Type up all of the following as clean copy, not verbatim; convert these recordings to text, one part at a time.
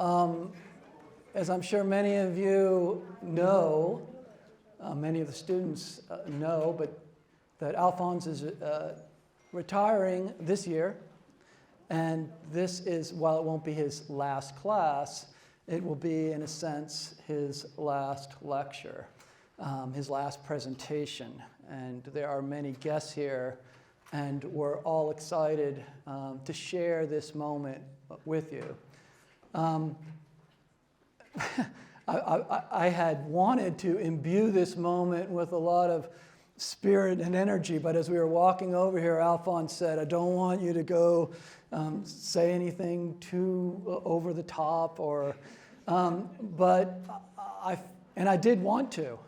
As I'm sure many of you know, many of the students know, but that Alfons is retiring this year. And this is, while it won't be his last class, it will be, in a sense, his last lecture, his last presentation. And there are many guests here, and we're all excited to share this moment with you. I had wanted to imbue this moment with a lot of spirit and energy, but as we were walking over here, Alfons said, I don't want you to go say anything too over the top, or, but I did want to,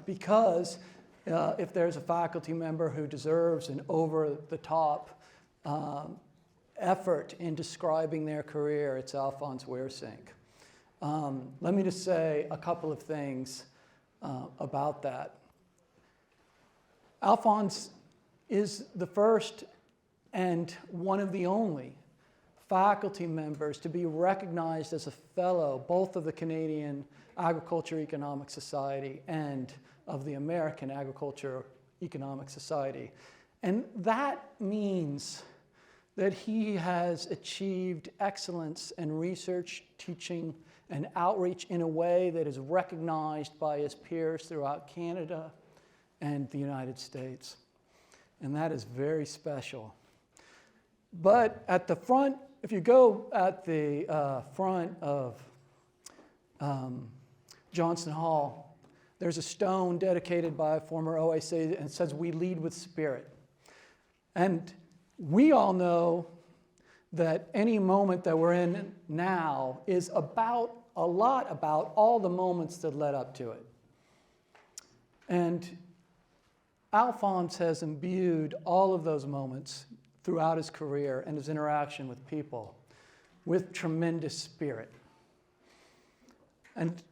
because if there's a faculty member who deserves an over-the-top effort in describing their career, it's Alfons Weersink. Let me just say a couple of things about that. Alfons is the first and one of the only faculty members to be recognized as a fellow both of the Canadian Agriculture Economic Society and of the American Agriculture Economic Society. And that means that he has achieved excellence in research, teaching, and outreach in a way that is recognized by his peers throughout Canada and the United States. And that is very special. But at the front, if you go at the front of Johnson Hall, there's a stone dedicated by a former OAC, and it says, "We lead with spirit." And we all know that any moment that we're in now is about a lot about all the moments that led up to it. And Alfons has imbued all of those moments throughout his career and his interaction with people with tremendous spirit. And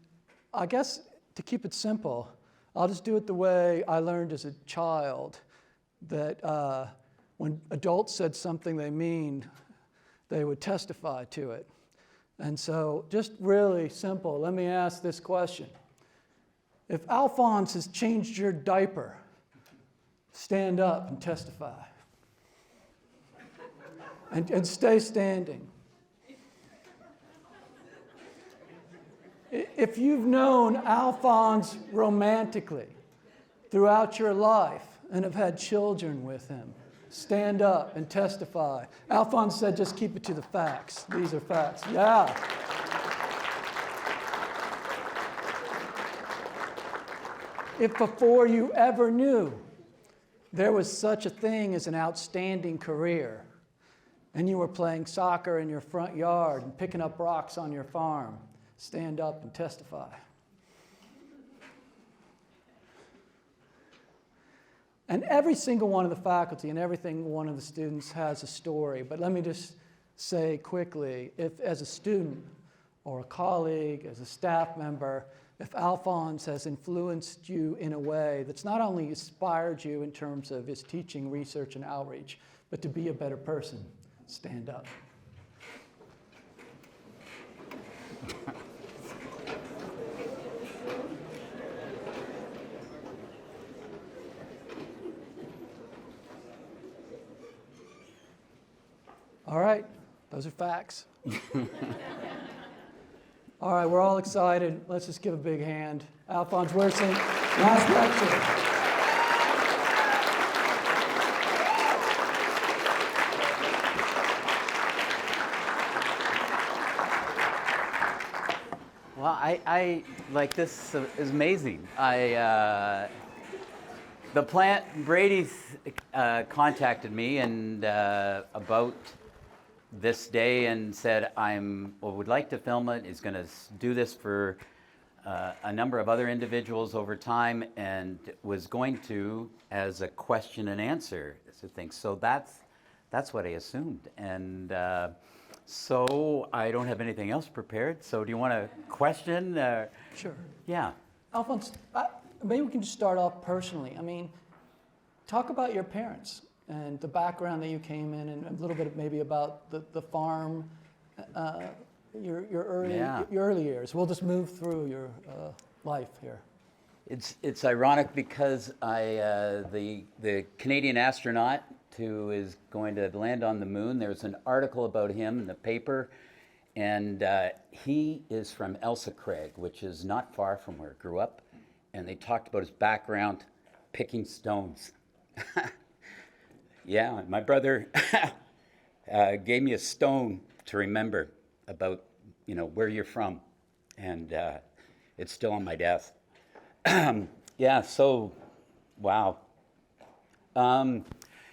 I guess to keep it simple, I'll just do it the way I learned as a child, that when adults said something they mean, they would testify to it. And so, just really simple, let me ask this question. If Alfons has changed your diaper, stand up and testify. And stay standing. If you've known Alfons romantically throughout your life and have had children with him, stand up and testify. Alfons said, just keep it to the facts. These are facts. Yeah. If before you ever knew there was such a thing as an outstanding career, and you were playing soccer in your front yard and picking up rocks on your farm, stand up and testify. And every single one of the faculty and every single one of the students has a story. But let me just say quickly, if as a student or a colleague, as a staff member, if Alfons has influenced you in a way that's not only inspired you in terms of his teaching, research, and outreach, but to be a better person, stand up. All right, those are facts. All right, we're all excited. Let's just give a big hand. Alfons Weersink, last lecture. Well, I like, this is amazing. The plant, Brady's contacted me and about this day and said, would like to film it. He's going to do this for a number of other individuals over time, and was going to as a question and answer thing. So that's what I assumed. And so I don't have anything else prepared. So do you want a question? Sure. Yeah. Alfons, maybe we can just start off personally. I mean, talk about your parents and the background that you came in, and a little bit maybe about the farm your early years. We'll just move through your life here. It's ironic because the Canadian astronaut who is going to land on the moon, there's an article about him in the paper, and he is from Elsa Craig, which is not far from where I grew up, and they talked about his background picking stones. Yeah, my brother gave me a stone to remember about, where you're from, and it's still on my desk. Yeah, so, wow.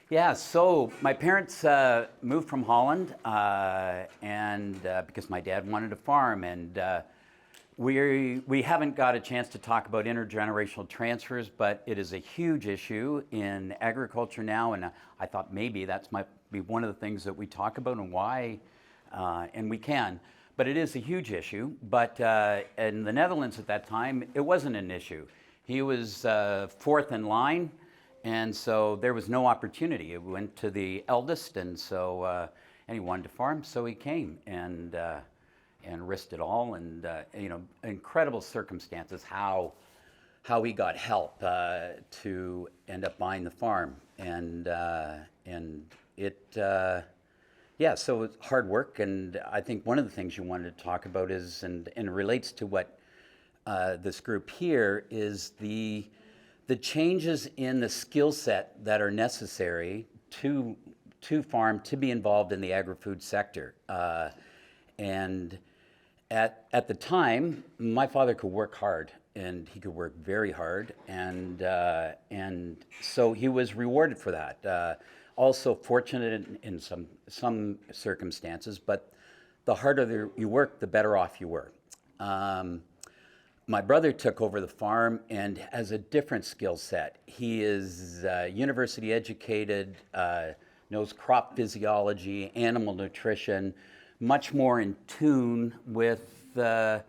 Yeah, so my parents moved from Holland, and because my dad wanted to farm, and we haven't got a chance to talk about intergenerational transfers, but it is a huge issue in agriculture now, and I thought maybe that might be one of the things that we talk about and why, and we can. But it is a huge issue. But in the Netherlands at that time, it wasn't an issue. He was fourth in line, and so there was no opportunity. It went to the eldest, and so and he wanted to farm, so he came and risked it all. And incredible circumstances how he got help to end up buying the farm, and it. Yeah, so it's hard work, and I think one of the things you wanted to talk about is, and relates to what this group here, is the changes in the skill set that are necessary to farm, to be involved in the agri-food sector. And at the time, my father could work hard, and he could work very hard, and so he was rewarded for that. Also fortunate in some circumstances, but the harder you work, the better off you were. My brother took over the farm and has a different skill set. He is university educated, knows crop physiology, animal nutrition, much more in tune with the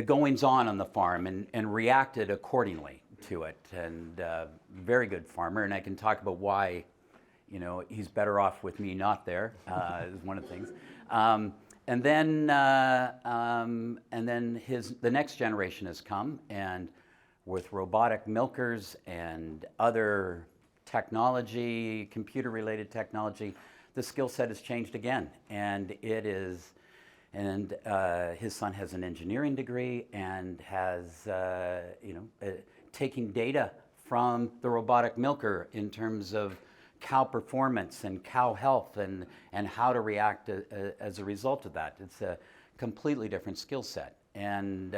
goings-on the farm, and reacted accordingly to it, and very good farmer. And I can talk about why, he's better off with me not there, is one of the things. And then the next generation has come, and with robotic milkers and other technology, computer-related technology, the skill set has changed again, and it is. And his son has an engineering degree and has, taking data from the robotic milker in terms of cow performance and cow health and how to react as a result of that. It's a completely different skill set, and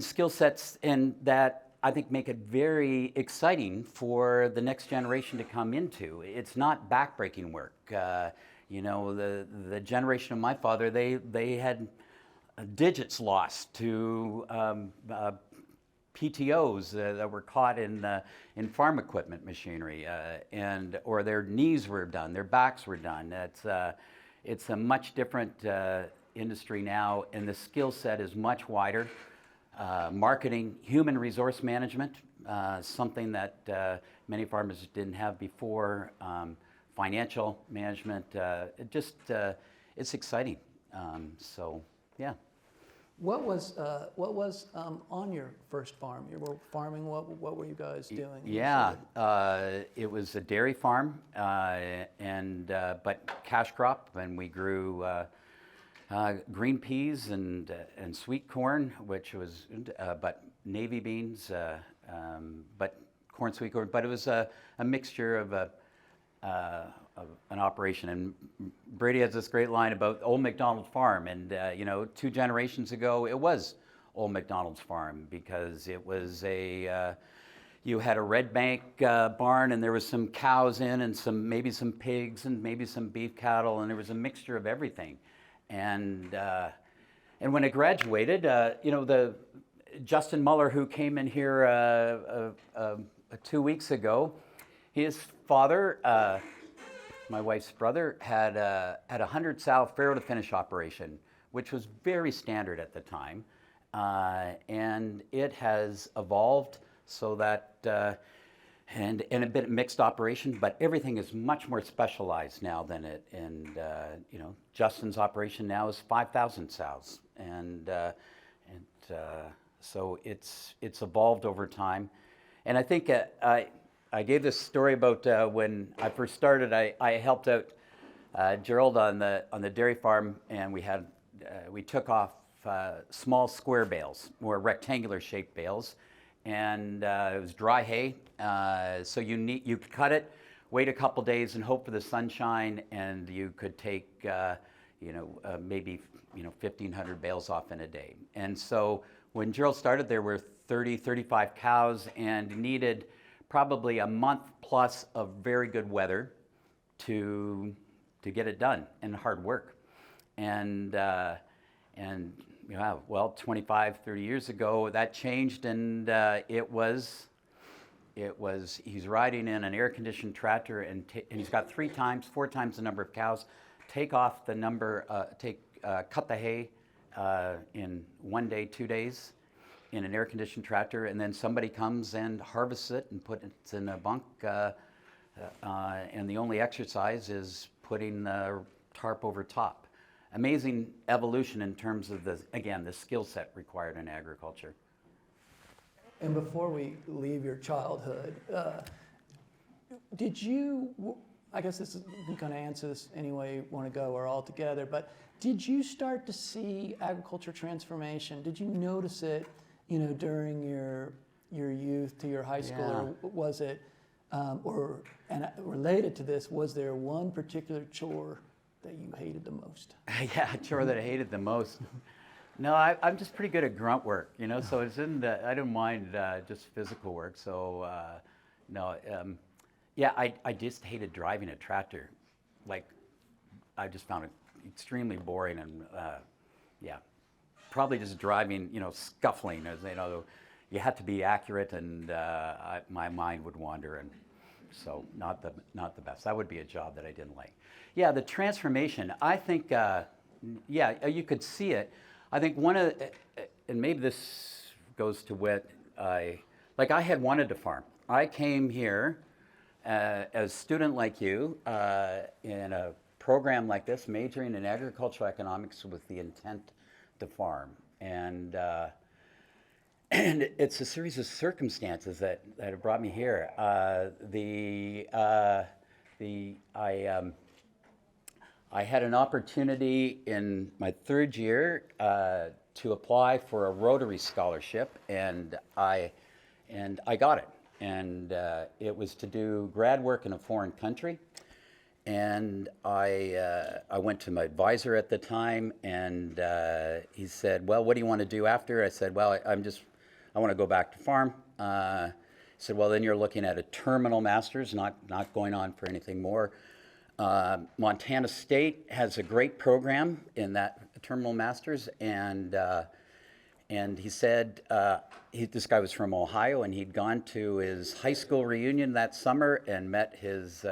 skill sets and that I think make it very exciting for the next generation to come into. It's not backbreaking work. The generation of my father, they had digits lost to PTOs that were caught in farm equipment machinery, or their knees were done, their backs were done. It's a much different industry now, and the skill set is much wider. Marketing, human resource management, something that many farmers didn't have before. Financial management, it's exciting. So, yeah. What was on your first farm? You were farming. What were you guys doing? Yeah, it was a dairy farm, but cash crop, and we grew green peas and sweet corn, which was but navy beans, but corn, sweet corn. But it was a mixture of an operation. And Brady has this great line about Old MacDonald Farm, and 2 generations ago it was Old MacDonald's Farm, because it was you had a red bank barn, and there was some cows in, and maybe some pigs, and maybe some beef cattle, and there was a mixture of everything. And when I graduated, the Justin Muller, who came in here 2 weeks ago, his father, my wife's brother, had a 100-sow farrow to finish operation, which was very standard at the time, and it has evolved so that and a bit of mixed operation, but everything is much more specialized now than it. And you know, Justin's operation now is 5,000 sows, and so it's evolved over time. And I think I gave this story about when I first started. I helped out Gerald on the dairy farm, and we took off small square bales, more rectangular shaped bales, and it was dry hay. So you could cut it, wait a couple days, and hope for the sunshine, and you could take maybe 1,500 bales off in a day. And so when Gerald started, there were 30, 35 cows, and needed probably a month plus of very good weather to get it done, and hard work. And yeah, well, 25, 30 years ago, that changed, and he's riding in an air-conditioned tractor, and he's got 4 times the number of cows, cut the hay in 1 day, 2 days in an air-conditioned tractor, and then somebody comes and harvests it and puts it in a bunk, and the only exercise is putting the tarp over top. Amazing evolution in terms of the skill set required in agriculture. And before we leave your childhood, did you, I guess this is, you can answer this any way you want to go or all together, but did you start to see agriculture transformation? Did you notice it, during your youth to your high school, or was it, and related to this, was there one particular chore that you hated the most? Yeah, a chore that I hated the most. No, I'm just pretty good at grunt work, so I didn't mind just physical work. So, no, I just hated driving a tractor. Like, I just found it extremely boring, and probably just driving, scuffling, as you had to be accurate, and my mind would wander, and so not the best. That would be a job that I didn't like. Yeah, the transformation, I think, you could see it. I think and maybe this goes to what I had wanted to farm. I came here as a student like you in a program like this, majoring in agricultural economics with the intent to farm. And it's a series of circumstances that have brought me here. I had an opportunity in my 3rd year to apply for a Rotary scholarship, and I got it. And it was to do grad work in a foreign country. And I went to my advisor at the time, and he said, "Well, what do you want to do after?" I said, "Well, I want to go back to farm." He said, "Well, then you're looking at a terminal master's, not going on for anything more." Montana State has a great program in that terminal master's, and he said this guy was from Ohio, and he'd gone to his high school reunion that summer and met his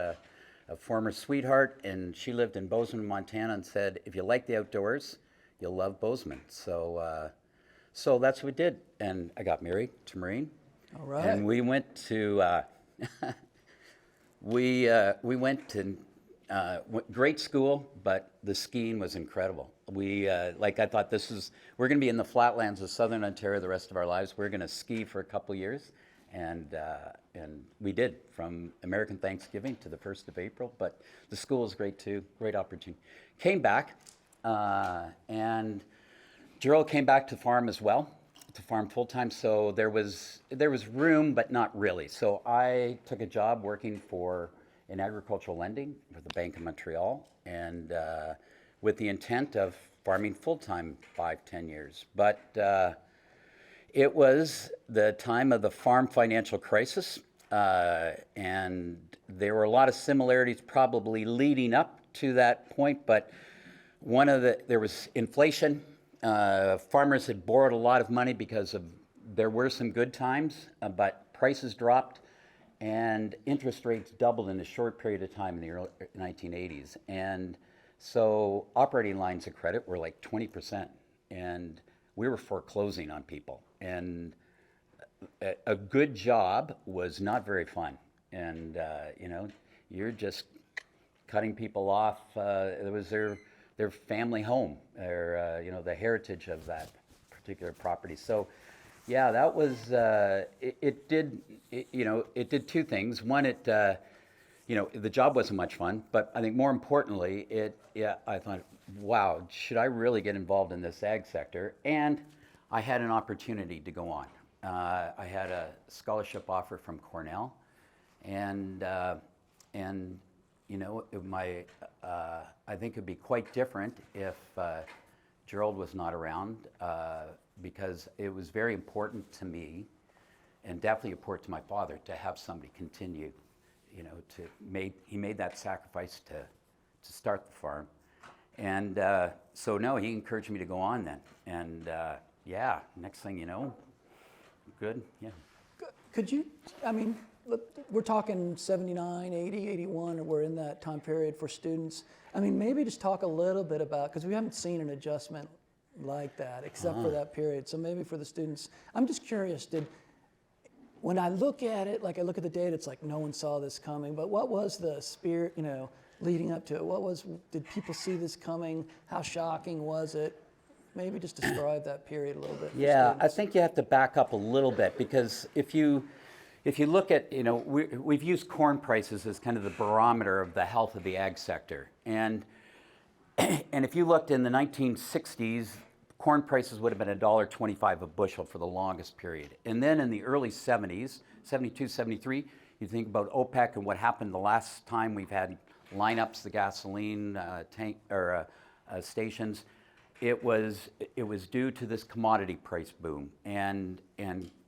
a former sweetheart, and she lived in Bozeman, Montana, and said, "If you like the outdoors, you'll love Bozeman." So that's what we did, and I got married to Maureen. All right. And we went to great school, but the skiing was incredible. I thought we're going to be in the flatlands of southern Ontario the rest of our lives. We're going to ski for a couple years, and we did, from American Thanksgiving to the 1st of April. But the school was great too, great opportunity. Came back, and Gerald came back to farm as well, to farm full time. So there was room, but not really. So I took a job working in agricultural lending with the Bank of Montreal, and with the intent of farming full-time 5-10 years. But it was the time of the farm financial crisis, and there were a lot of similarities probably leading up to that point, but there was inflation. Farmers had borrowed a lot of money because there were some good times, but prices dropped, and interest rates doubled in a short period of time in the early 1980s. And so operating lines of credit were like 20%, and we were foreclosing on people. And a good job was not very fun. And, you're just cutting people off. It was their family home, the heritage of that particular property. So, yeah, that was, it did two things. One, the job wasn't much fun, but I think more importantly, I thought, wow, should I really get involved in this ag sector? And I had an opportunity to go on. I had a scholarship offer from Cornell, and I think it'd be quite different if Gerald was not around, because it was very important to me, and definitely important to my father, to have somebody continue. He made that sacrifice to start the farm, and so no, he encouraged me to go on then, and next thing you know, good, yeah. Could you, I mean, look, we're talking 79, 80, 81, or we're in that time period for students. I mean, maybe just talk a little bit about, because we haven't seen an adjustment like that, except for that period. So maybe for the students, I'm just curious, when I look at it, like I look at the data, it's like no one saw this coming, but what was the spirit, leading up to it? Did people see this coming? How shocking was it? Maybe just describe that period a little bit. Yeah, I think you have to back up a little bit, because if you look at, we've used corn prices as kind of the barometer of the health of the ag sector. And if you looked in the 1960s, corn prices would have been $1.25 a bushel for the longest period. And then in the early 70s, 72, 73, you think about OPEC and what happened the last time we've had lineups, the gasoline tank or stations. It was due to this commodity price boom, and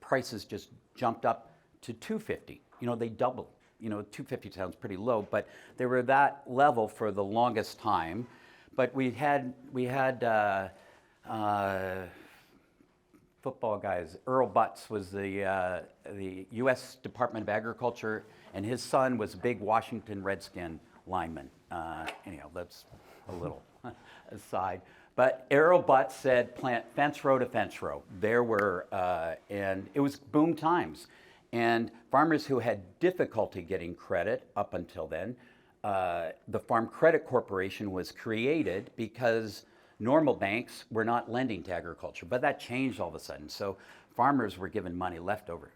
prices just jumped up to $2.50. They doubled. $2.50 sounds pretty low, but they were that level for the longest time. But we had football guys. Earl Butz was the U.S. Department of Agriculture, and his son was a big Washington Redskin lineman. Anyhow, that's a little aside. But Earl Butz said, plant fence row to fence row. There were, and it was boom times. And farmers who had difficulty getting credit up until then, the Farm Credit Corporation was created because normal banks were not lending to agriculture. But that changed all of a sudden. So farmers were given money left over.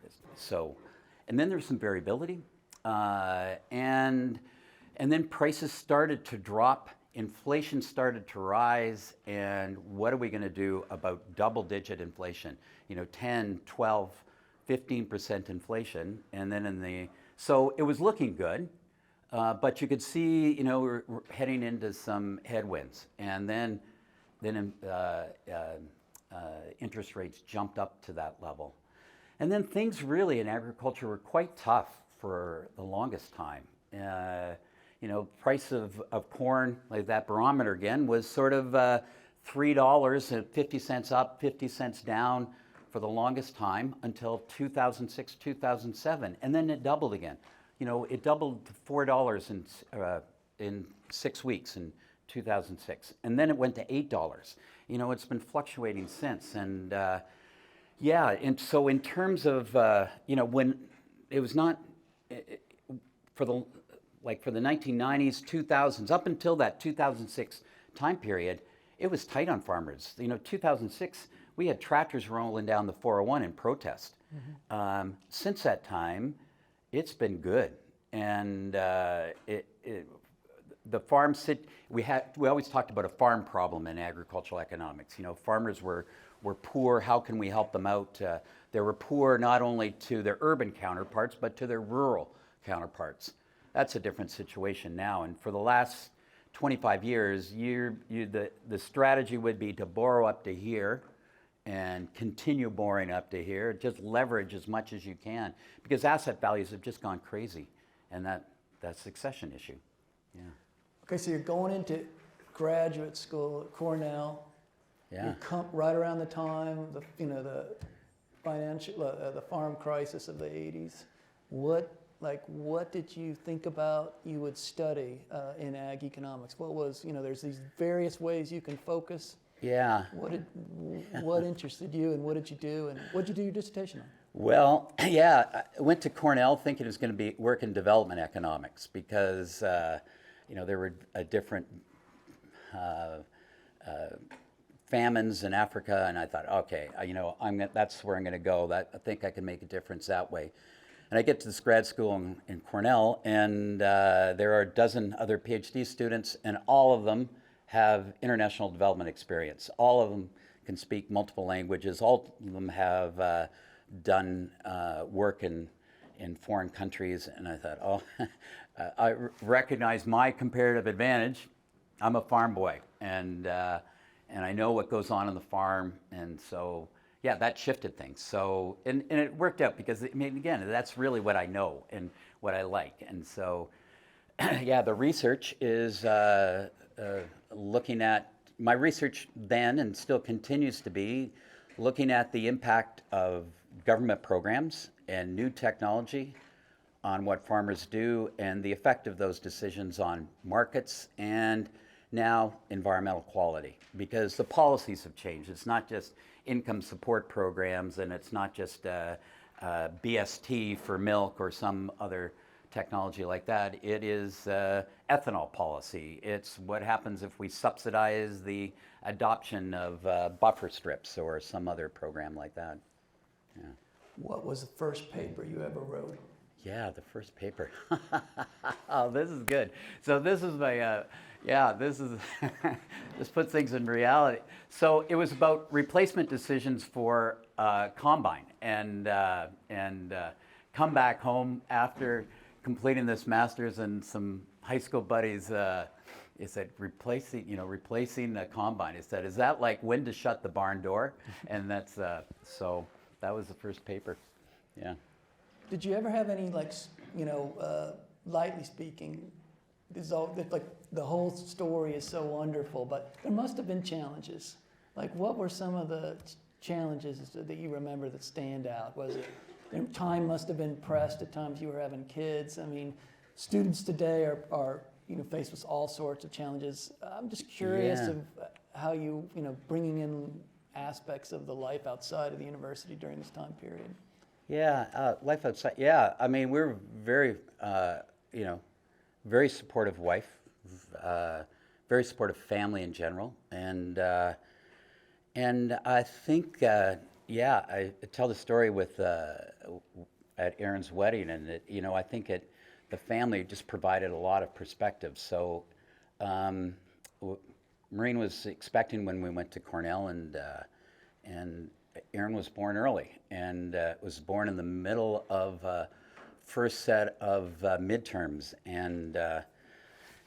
And then there's some variability. And then prices started to drop. Inflation started to rise, and what are we going to do about double-digit inflation? 10, 12, 15% inflation, and then so it was looking good, but you could see, we're heading into some headwinds, and then interest rates jumped up to that level, and then things really in agriculture were quite tough for the longest time. Price of corn, like that barometer again, was sort of $3 and 50 cents up, 50 cents down for the longest time until 2006, 2007. And then it doubled again. It doubled to $4 in 6 weeks in 2006. And then it went to $8. It's been fluctuating since. And and so in terms of, when it was not, for the 1990s, 2000s, up until that 2006 time period, it was tight on farmers. 2006, we had tractors rolling down the 401 in protest. Mm-hmm. Since that time, it's been good. And the farm we always talked about a farm problem in agricultural economics. Farmers were poor. How can we help them out? They were poor not only to their urban counterparts, but to their rural counterparts. That's a different situation now. And for the last 25 years, the strategy would be to borrow up to here and continue borrowing up to here, just leverage as much as you can, because asset values have just gone crazy, and that's a succession issue. Yeah. Okay, so you're going into graduate school at Cornell. Yeah. You come right around the time the financial the farm crisis of the 80s. What did you think about you would study in ag economics? What was, there's these various ways you can focus. Yeah. What interested you, and what did you do, and what did you do your dissertation on? Well, yeah, I went to Cornell thinking it was going to be work in development economics because, there were different uh, famines in Africa, and I thought, okay, that's where I'm going to go. I think I can make a difference that way. And I get to this grad school in Cornell, and there are a dozen other PhD students, and all of them have international development experience. All of them can speak multiple languages. All of them have done work in foreign countries. And I thought, oh, I recognize my comparative advantage. I'm a farm boy, and I know what goes on the farm, and so yeah, that shifted things. So and it worked out because again, that's really what I know and what I like, and so yeah, the research is looking at my research then and still continues to be looking at the impact of government programs and new technology on what farmers do and the effect of those decisions on markets and now environmental quality, because the policies have changed. It's not just income support programs, and it's not just BST for milk or some other technology like that. It is ethanol policy. It's what happens if we subsidize the adoption of buffer strips or some other program like that. Yeah. What was the first paper you ever wrote? Yeah, the first paper. Oh, this is good. So this is my, this is, this puts things in reality. So it was about replacement decisions for combine and come back home after completing this master's, and some high school buddies, he said, replacing a combine. He said, is that like when to shut the barn door? And that's, so that was the first paper, yeah. Did you ever have any, lightly speaking, like the whole story is so wonderful, but there must have been challenges. Like, what were some of the challenges that you remember that stand out? Was it, time must have been pressed at times, you were having kids. I mean, students today are faced with all sorts of challenges. I'm just curious of how you bringing in aspects of the life outside of the university during this time period. Yeah, life outside. Yeah, I mean, we're very, very supportive wife, very supportive family in general, and I think, I tell the story with at Aaron's wedding, and I think the family just provided a lot of perspective. So, Maureen was expecting when we went to Cornell, and Aaron was born early, and was born in the middle of first set of midterms, and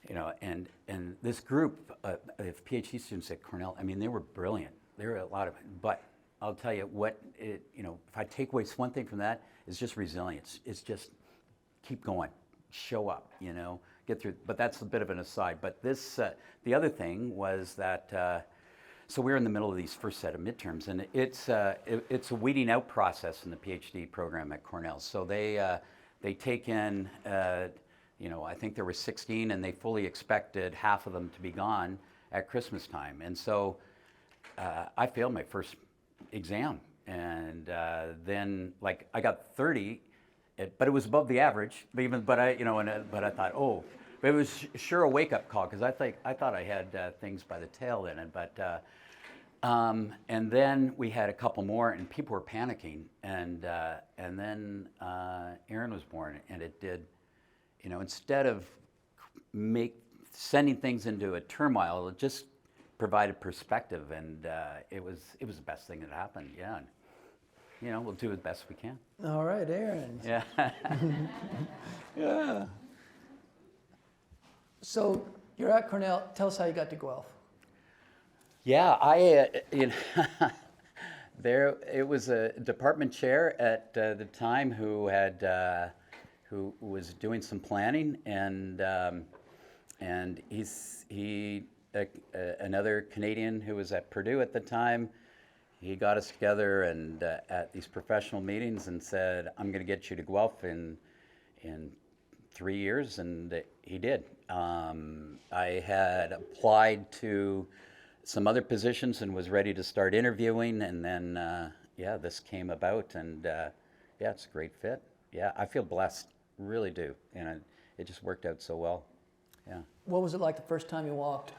and this group of PhD students at Cornell, I mean, they were brilliant. There were a lot of, but I'll tell you what, if I take away one thing from that, is just resilience. It's just keep going, show up, get through. But that's a bit of an aside. But this, the other thing was that. So we're in the middle of these first set of midterms, and it's a weeding out process in the PhD program at Cornell. So they take in, I think there were 16, and they fully expected half of them to be gone at Christmas time. And so I failed my first exam, and then I got 30, but it was above the average. But I thought, oh. But it was sure a wake-up call, because I thought I had things by the tail in it, but and then we had a couple more, and people were panicking, and then Aaron was born, and it did, instead of sending things into a turmoil, it just provided perspective, and it was the best thing that happened, yeah. And, we'll do the best we can. All right, Aaron. Yeah. Yeah. So you're at Cornell. Tell us how you got to Guelph. Yeah, it was a department chair at the time who was doing some planning, and another Canadian who was at Purdue at the time. He got us together and at these professional meetings and said, "I'm going to get you to Guelph in 3 years," and he did. I had applied to some other positions and was ready to start interviewing, and then this came about, and Yeah, it's a great fit. Yeah, I feel blessed, really do, and it just worked out so well. Yeah. What was it like the first time you walked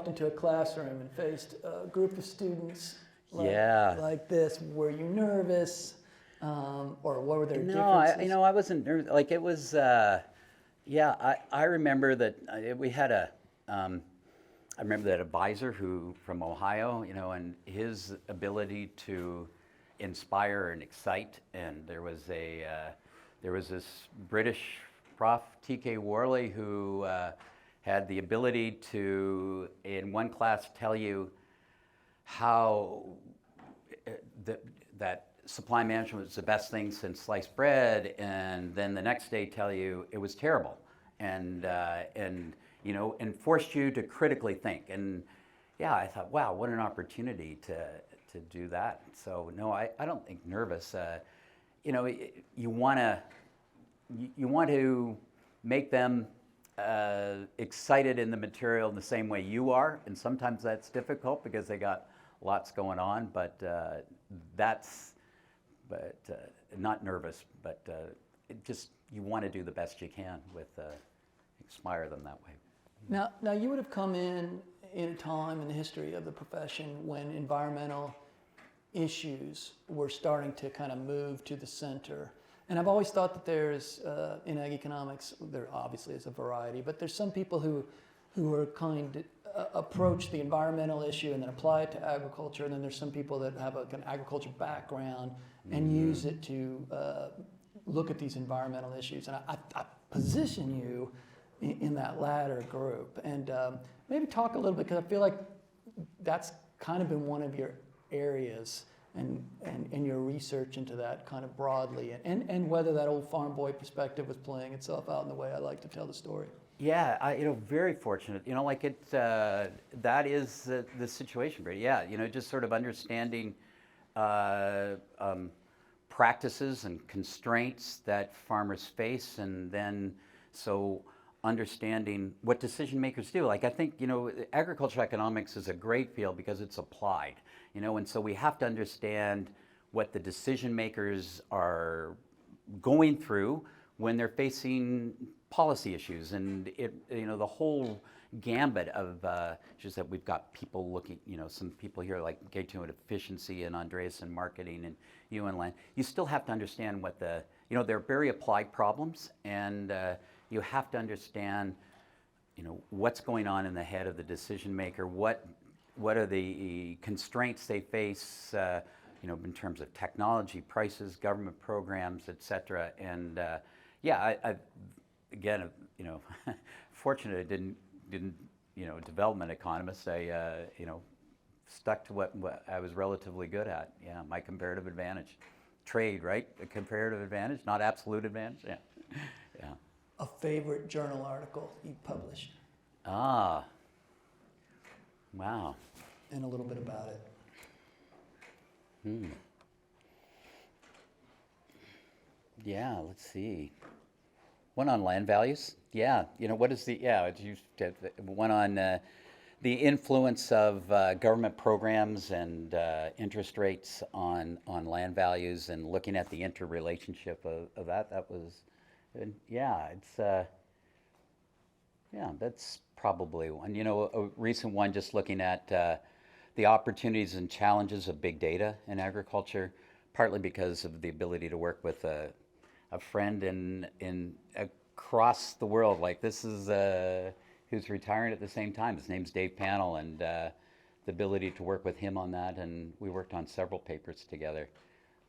into a classroom and faced a group of students like this? Were you nervous, or what were their differences? I wasn't nervous. Like it was, I remember that we had I remember that advisor from Ohio, and his ability to inspire and excite. And there was this British prof, T.K. Worley, who had the ability to, in one class, tell you how that supply management was the best thing since sliced bread, and then the next day tell you it was terrible, and forced you to critically think. And yeah, I thought, wow, what an opportunity to do that. So no, I don't think nervous. You want to make them excited in the material in the same way you are, and sometimes that's difficult because they got lots going on. But not nervous, but you want to do the best you can with inspire them that way. Now you would have come in a time in the history of the profession when environmental issues were starting to kind of move to the center. And I've always thought that there's, in ag economics, there obviously is a variety, but there's some people who are approach the environmental issue and then apply it to agriculture, and then there's some people that have an agriculture background and use it to look at these environmental issues. And I position you in that latter group. And maybe talk a little bit, because I feel like that's kind of been one of your areas and your research into that kind of broadly, and whether that old farm boy perspective was playing itself out in the way I like to tell the story. Yeah, very fortunate. That is the situation, Brady. Yeah, just sort of understanding practices and constraints that farmers face, and then understanding what decision makers do. Like I think, agricultural economics is a great field because it's applied, and so we have to understand what the decision makers are going through when they're facing policy issues, and the whole gambit of just that we've got people looking, some people here like Gato at efficiency and Andreas in marketing and you in land. You still have to understand what they're very applied problems, and you have to understand, what's going on in the head of the decision maker, what are the constraints they face, in terms of technology, prices, government programs, et cetera. And I again, fortunate I didn't development economist. I stuck to what I was relatively good at. Yeah, my comparative advantage, trade, right? A comparative advantage, not absolute advantage. Yeah, yeah. A favorite journal article you published? Ah, wow. And a little bit about it. Yeah, let's see. One on land values. Yeah, what is one on the influence of government programs and interest rates on land values, and looking at the interrelationship of that. That was, that's probably one. A recent one, just looking at the opportunities and challenges of big data in agriculture, partly because of the ability to work with a friend in across the world. Like this is who's retiring at the same time. His name's Dave Panel, and the ability to work with him on that, and we worked on several papers together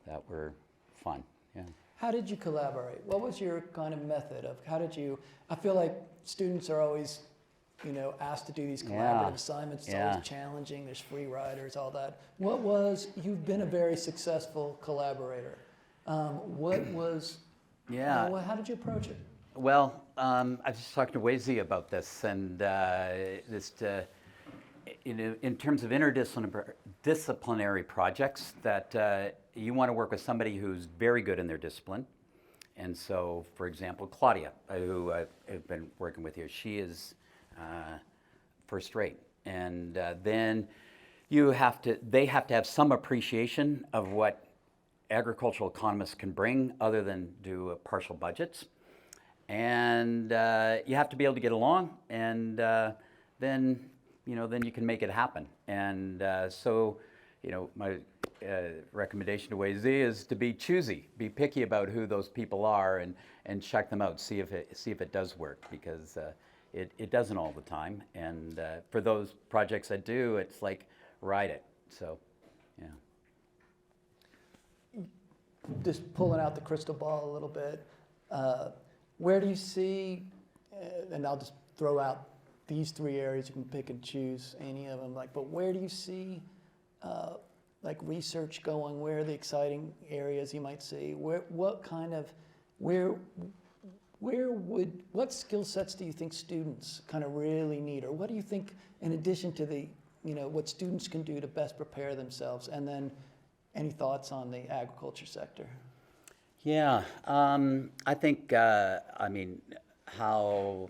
that were fun. Yeah. How did you collaborate? What was your kind of method of how did you? I feel like students are always, asked to do these collaborative assignments. It's always challenging. There's free riders, all that. You've been a very successful collaborator. What was? Yeah. How did you approach it? Well, I was just talking to Wazee about this, and in terms of interdisciplinary projects, that you want to work with somebody who's very good in their discipline. And so, for example, Claudia, who I've been working with here, she is first rate. And then they have to have some appreciation of what agricultural economists can bring other than do partial budgets. And you have to be able to get along, and then you can make it happen. And so my recommendation to Way Z is to be choosy, be picky about who those people are, and check them out, see if it does work, because it doesn't all the time. And for those projects that do, it's like ride it. So, yeah. Just pulling out the crystal ball a little bit, where do you see, and I'll just throw out these three areas, you can pick and choose any of them, but where do you see research going? Where are the exciting areas you might see? What skill sets do you think students kind of really need? Or what do you think, in addition to what students can do to best prepare themselves? And then any thoughts on the agriculture sector? Yeah, I think, how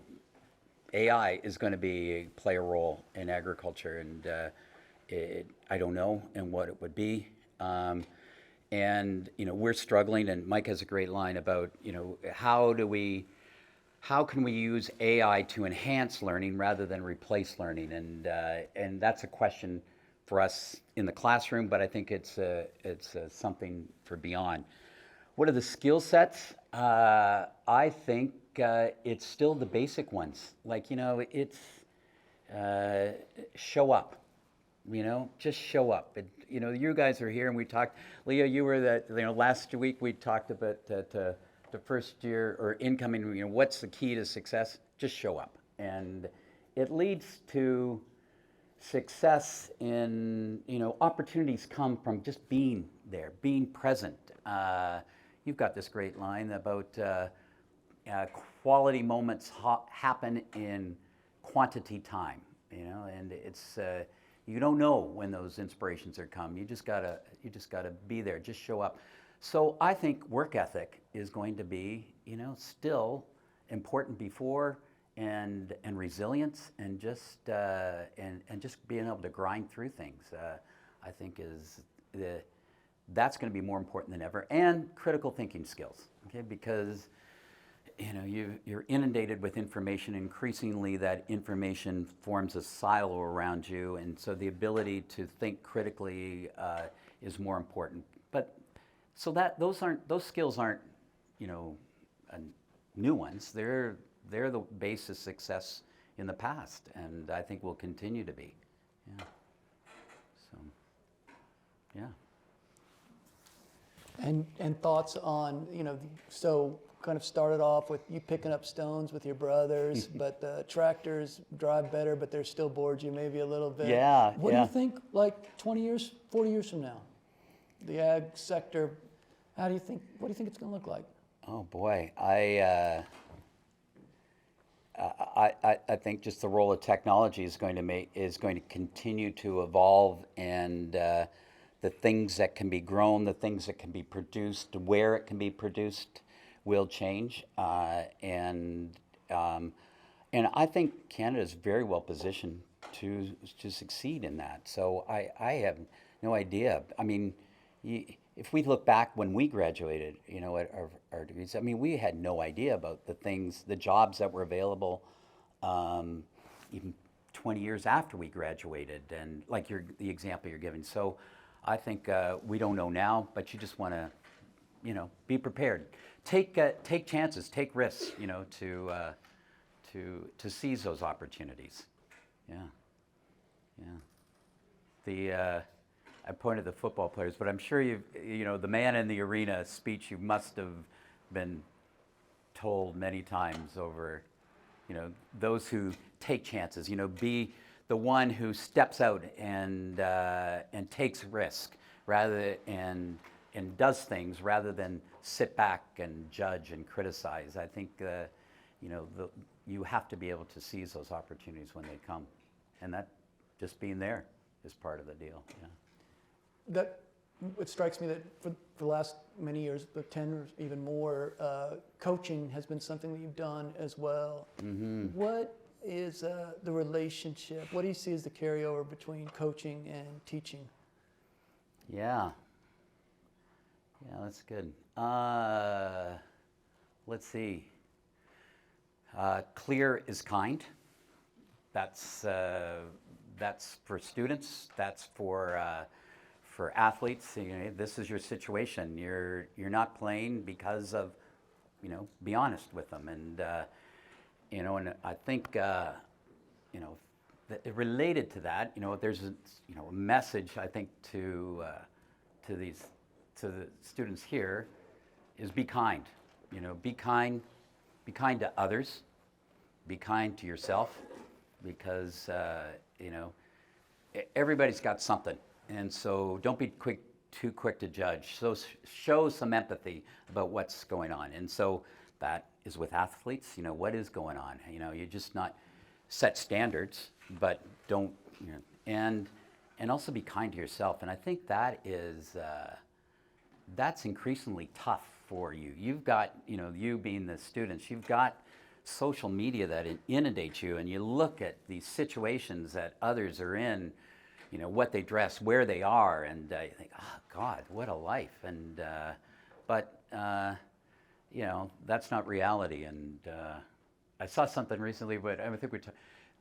AI is going to play a role in agriculture, and I don't know, and what it would be. And we're struggling, and Mike has a great line about how can we use AI to enhance learning rather than replace learning, and that's a question for us in the classroom, but I think it's something for beyond. What are the skill sets? I think it's still the basic ones. It's show up. Just show up. You guys are here, and we talked. Leah, you were last week we talked about the first year or incoming. What's the key to success? Just show up, and it leads to success in opportunities come from just being there, being present. You've got this great line about quality moments happen in quantity time, and it's you don't know when those inspirations are come. You just gotta be there. Just show up. So I think work ethic is going to be still important before, and resilience, and just being able to grind through things. I think that's going to be more important than ever, and critical thinking skills. Okay, because you're inundated with information. Increasingly, that information forms a silo around you, and so the ability to think critically is more important. But so those skills aren't new ones. They're the base of success in the past, and I think will continue to be. Yeah. So, yeah. And thoughts on, so kind of started off with you picking up stones with your brothers, but the tractors drive better, but they're still bored you maybe a little bit. Yeah. What do you think, 20 years, 40 years from now? The ag sector, what do you think it's going to look like? Oh boy, I think just the role of technology is going to continue to evolve, and the things that can be grown, the things that can be produced, where it can be produced, will change, and I think Canada is very well positioned to succeed in that. So I have no idea. I mean, if we look back when we graduated, at our degrees, we had no idea about the jobs that were available, even 20 years after we graduated, and like the example you're giving. So I think we don't know now, but you just want to, be prepared. Take chances, take risks, to seize those opportunities. Yeah. I pointed to the football players, but I'm sure the man in the arena speech you must have been told many times over, those who take chances, be the one who steps out and takes risk and does things rather than sit back and judge and criticize. I think you have to be able to seize those opportunities when they come, and that just being there is part of the deal. Yeah. It strikes me that for the last many years, the 10 or even more, coaching has been something that you've done as well. Mm-hmm. What is the relationship? What do you see as the carryover between coaching and teaching? Yeah. Yeah, that's good. Let's see. Clear is kind. That's for students. That's for athletes. You know, this is your situation. You're not playing because of, you know, be honest with them. And you know, and I think you know, related to that, you know, there's a message I think to the students here is be kind. You know, be kind to others, be kind to yourself, because you know, everybody's got something, and so don't be too quick to judge. So show some empathy about what's going on, and so that is with athletes. You know, what is going on? You know, you just not set standards, but don't, you know, and also be kind to yourself. And I think that is that's increasingly tough for you. You've got, you know, you being the students, you've got social media that inundates you, and you look at these situations that others are in, you know, what they dress, where they are, and you think, oh God, what a life. And but you know, that's not reality. And I saw something recently, but I think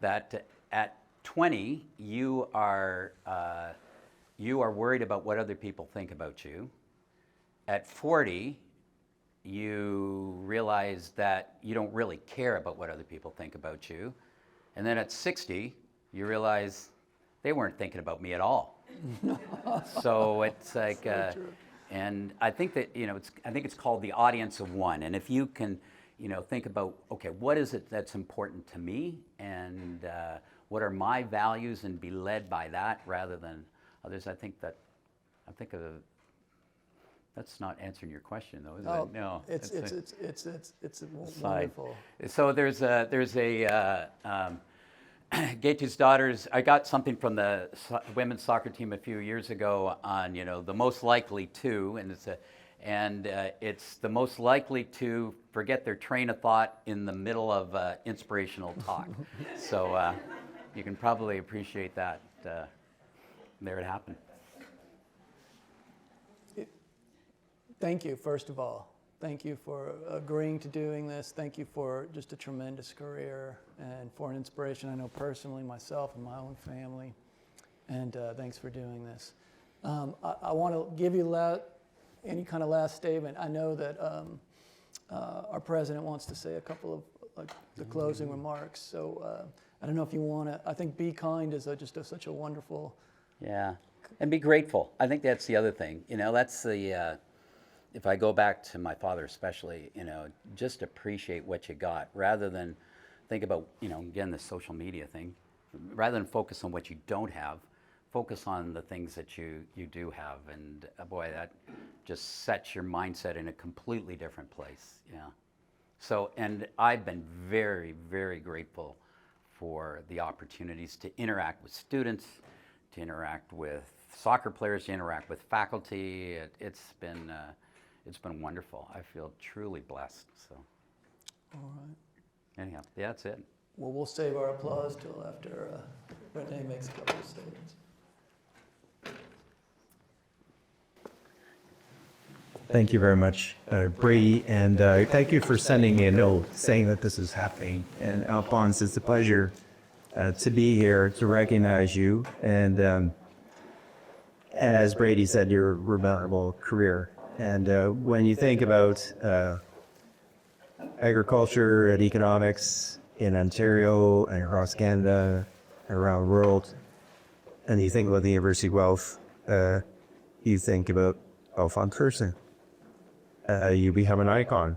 that at 20 you are worried about what other people think about you. At 40, you realize that you don't really care about what other people think about you. And then at 60, you realize they weren't thinking about me at all. So it's like, and I think that, you know, I think it's called the audience of one. And if you can, you know, think about, okay, what is it that's important to me, and what are my values, and be led by that rather than others. I think that's not answering your question, though, is it? No. It's wonderful. So there's a Gate's daughters. I got something from the women's soccer team a few years ago on, you know, the most likely to, and it's the most likely to forget their train of thought in the middle of inspirational talk. So you can probably appreciate that. There it happened. Thank you, first of all. Thank you for agreeing to doing this. Thank you for just a tremendous career and for an inspiration I know personally, myself and my own family. And thanks for doing this. I want to give you any kind of last statement. I know that our president wants to say a couple of the closing remarks. So I don't know if you want to. I think be kind is just such a wonderful. Yeah, and be grateful. I think that's the other thing. You know, that's the. If I go back to my father especially, you know, just appreciate what you got rather than think about, you know, again, the social media thing. Rather than focus on what you don't have, focus on the things that you do have. And boy, that just sets your mindset in a completely different place. Yeah. So, and I've been very, very grateful for the opportunities to interact with students, to interact with soccer players, to interact with faculty. It's been wonderful. I feel truly blessed. So, All right. Anyhow, yeah, that's it. Well, we'll save our applause till after Renee makes a couple of statements. Thank you very much, Brady, and thank you for sending me a note saying that this is happening. And Alfons, it's a pleasure to be here to recognize you. And as Brady said, your remarkable career. And when you think about agriculture and economics in Ontario and across Canada, around the world, and you think about the University of Guelph, you think about Alfons person. You become an icon.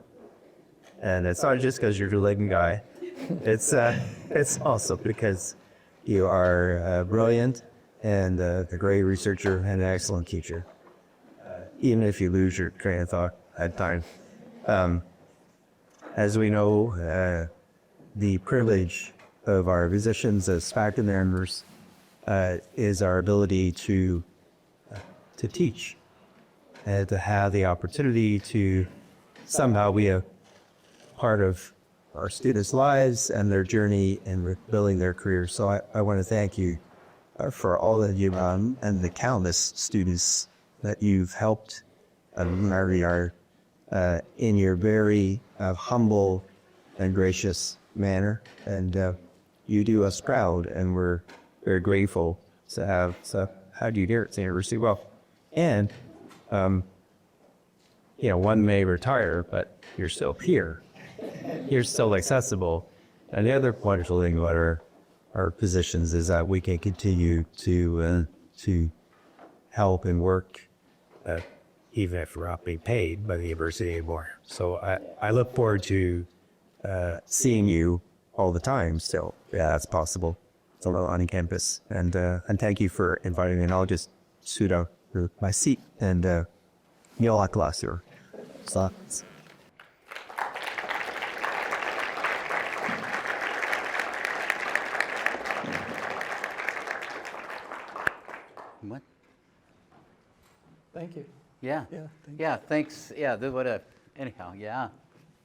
And it's not just because you're a Lagan guy. It's also because you are brilliant and a great researcher and an excellent teacher. Even if you lose your train of thought at times. As we know, the privilege of our positions as faculty members is our ability to teach and to have the opportunity to somehow be a part of our students' lives and their journey in building their careers. So I want to thank you for all that you've done and the countless students that you've helped admire you in your very humble and gracious manner, and you do us proud, and we're very grateful to have had you here at the University. Well, and one may retire, but you're still here. You're still accessible. And the other wonderful thing about our positions is that we can continue to help and work, even if we're not being paid by the university anymore. So I look forward to seeing you all the time still. Yeah, that's possible. So on campus. And thank you for inviting me. And I'll just suit out my seat and you'll like last year. So. What? Thank you. Yeah. Yeah, thank Yeah, thanks. Yeah, anyhow, yeah.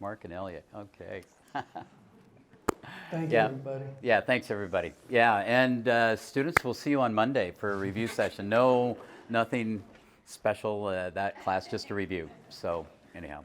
Mark and Elliot, okay. Thank you, Yeah. everybody. Yeah, thanks, everybody. Yeah, and students, we'll see you on Monday for a review session. Nothing special, that class, just a review. So, anyhow.